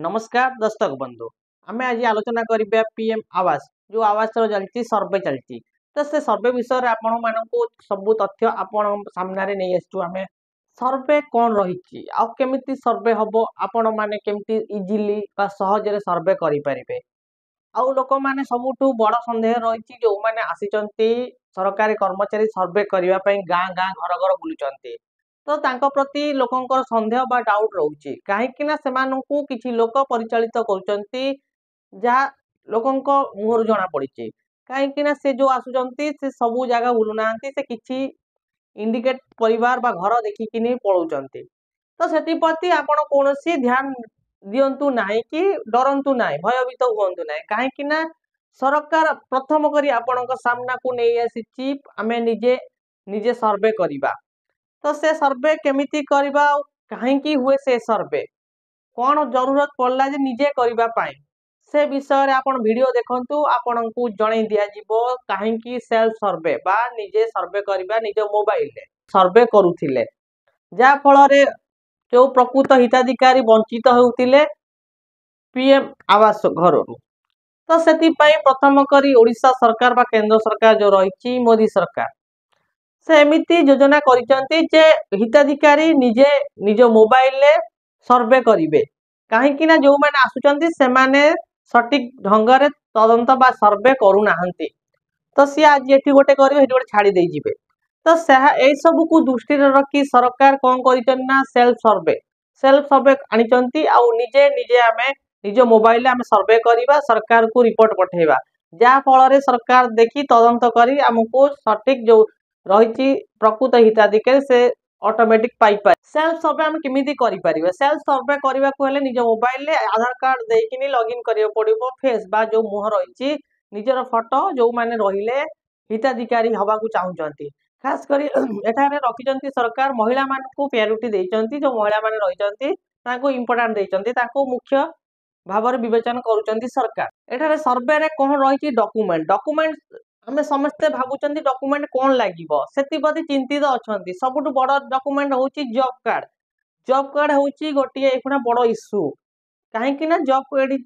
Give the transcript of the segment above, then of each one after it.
नमस्कार दर्शक बंधु आमे आज आलोचना करिबा पीएम आवास जो आवास रो चलती सर्वे चलती तो से सर्वे विषय रे आपण मानकू सब तथ्य आपण सामने रे नै आछू आमे सर्वे कोन रहिछि आ केमिति सर्वे हबो आपण माने केमिति इजीली बा सहज रे सर्वे करि परिबे आ लोक माने सबुठु बड़ संदेह रहिछि जो माने आसीचंती सरकारी कर्मचारी सर्वे करिवा पई गां गां घर घर बुलुचंती तो तांको प्रति लोकंकर संदेह बा डाउट रहउछि काहे कि ना सेमानंकु किछि लोक परिचालित करूचंती जहा लोकंको मुहर जणा पड़िछि काहे कि ना से जो आसुचंती से सबु जगह बुलु नांती से किछि इंडिकेट परिवार बा घर देखि कि नै पळुचंती तो सेति प्रति आपण कोनोसी ध्यान दियंतु नाही कि डरंतु नाही भयभीत हुअंतु नाही काहे कि ना सरकार प्रथम करी आपणक सामना को नै आसीछि आमे निजे निजे सर्वे करिबा तो से सर्वे केमिति करबा काहे की हुए से सर्वे कोन जरूरत पड़ला जे निजे करबा पाए से विषय रे आपण वीडियो देखंतु आपनकू जणै दिया जिवो काहे की सेल्फ सर्वे बा निजे सर्वे करबा निज मोबाइल रे सर्वे करूथिले जा फल रे जो प्रकृत हिताधिकारी वंचित होउथिले पीएम आवास घररू तो सेति पई प्रथम करी ओडिसा सरकार बा केंद्र सरकार जो रहिछि मोदी सरकार से एमिति योजना करिसंती जे हिताधिकारी निजे निज मोबाइल ले सर्वे करिवे काहे कि ना जो माने आसुचंती से माने सटीक ढंग रे तदंत बा सर्वे करू नाहंती तो सी आज एठी गोटे करिवे हेठी गोटे छाडी देई जिवे तो ए सब को दृष्टि रे रखी सरकार कोन करिसन ना सेल्फ सर्वे आनिचंती आ निजे निजे आमे निज मोबाइल आमे सर्वे करिवा सरकार को रिपोर्ट पठेबा जा फल रे सरकार देखि तदंत करी हमको सटीक जो रहिछि प्रकृत हिताधिकारी से ऑटोमेटिक पाई पाए सेल्फ सर्वे हम केमिति करि परिबे सेल्फ सर्वे करबा को हेले निज मोबाइल ले आधार कार्ड देकिनी लॉगिन करियो पड़िबो फेस बा जो मुह रहिछि निजर फोटो जो माने रहिले हिताधिकारी हवा को चाहुचंती खास करी एठारे रखिचंती सरकार महिला मान को प्रायोरिटी देइचंती जो महिला माने रहिचंती ताको इंपोर्टेंट देइचंती ताको मुख्य भावर विवेचन करूचंती सरकार एठारे सर्वे रे कोन रहिछि डॉक्यूमेंट हमें समस्ते भाबुचंती डॉक्यूमेंट कोन लागिवो सेति प्रति चिंतित अछंती सबुटु बड़ डॉक्यूमेंट होउछि जॉब कार्ड होउछि गोटिए एखुना बड़ इश्यू काहे कि ना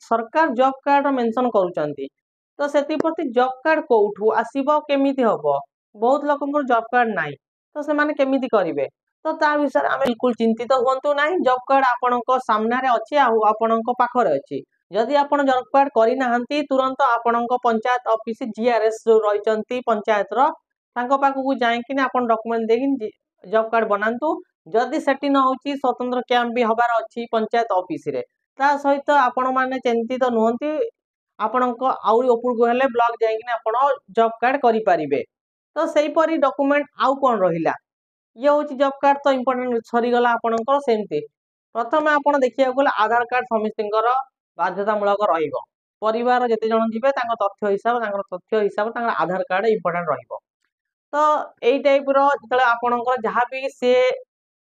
सरकार जॉब कार्ड मेंशन करूचंती तो सेति प्रति जॉब कार्ड कोउठु आसीबो केमिति हबो बहुत लोकंकर जॉब कार्ड नाही तो से माने केमिति करिवे तो ता विषय आमे बिल्कुल चिंतित होंतु नाही जॉब कार्ड आपणको सामना रे अछि आ आपणको पाखरे अछि जदि आपण जॉब कार्ड करि नाहंती तुरंत आपणको पंचायत ऑफिस जीआरएस जो रहिचंती पंचायत रो तांको पाखु को जाय कि आपण डॉक्यूमेंट देकिन जॉब कार्ड बनांतु जदि सेटी न होची स्वतंत्र कैंप भी हबार अछि पंचायत ऑफिस रे ता सहित आपण माने चिंतित नहुंती आपणको आउरी ऊपर को हेले ब्लॉक जाय कि आपण जॉब कार्ड करि परिबे तो सेही परी डॉक्यूमेंट आउ कोन रहिला ये होची जॉब कार्ड तो इंपोर्टेंट सरी गला आपणको सेमती प्रथम आपण देखिया गला आधार कार्ड समितिंकर बाध्यतामूलक रहिबो परिवार जते जण जिवे तथ्य हिसाब आधार कार्ड इंपोर्टेंट रहिबो तो एई टाइप रो जतले आपणकर जहा भी से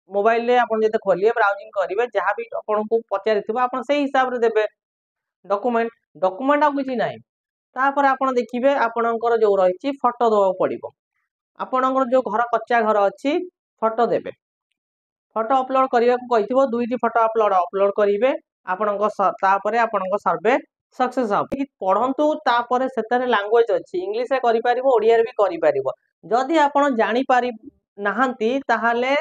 मोबाइल ले आपण जते खोलिए ब्राउजिंग करिवे जहा भी आपण को पचारिथिबो आपण सेही हिसाब रे देबे डॉक्यूमेंट आ कुछ नाही तापर आपण देखिबे आपणकर जो रहिछि फोटो दो पड़िबो आपणकर जो घर कच्चा घर अछि फोटो देबे फोटो अपलोड करिया को कहिथिबो दुईटी फोटो अपलोड करिवे आपणको तापरे आपणको सर्वे सक्सेस हम पढ़ंतु तापरे सेतरे लैंग्वेज अछि इंग्लिश रे करि परिबो ओडिया रे भी करि परिबो जदि आपण जानि पारि नाहंती ताहाले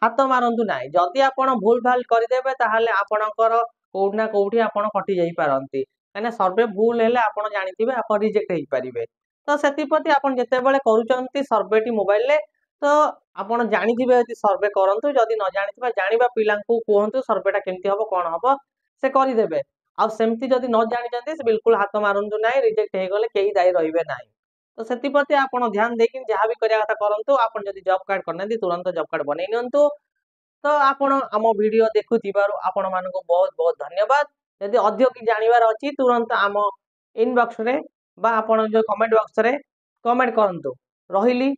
हाथ मारंतु नाही जदि आपण भूल भाल करि देबे ताहाले आपणकर कोउना कोउठी आपण कटि जाई पारंती माने सर्वे भूल हेले आपण जानिथिबे आपण रिजेक्ट हेई परिबे तो सेति प्रति आपण जते बेले करूचंती सर्वेटी मोबाइल ले तो आपण जानिथिबे यदि सर्वे करंतु जदि न जानिथिबे जानिबा पिलांकू कोहंतु सर्वेटा केमति हबो कोन हबो से करि देबे आ सेमती जदि न जानिचंती से बिल्कुल हाथ मारंतु नाही रिजेक्ट हे गले केही दाई रहिबे नाही तो सेति प्रति आपण ध्यान देकिन जहा भी करिया कथा करंतु आपण जदि जॉब कार्ड करनंती तुरंत जॉब कार्ड बनै नियंतु तो आपण हम वीडियो देखुथिबारु आपण मानको बहुत बहुत धन्यवाद यदि अधिक की जानिबार अछि तुरंत हम इनबॉक्स रे बा आपण जो कमेंट बॉक्स रे कमेंट करंतु रहिली।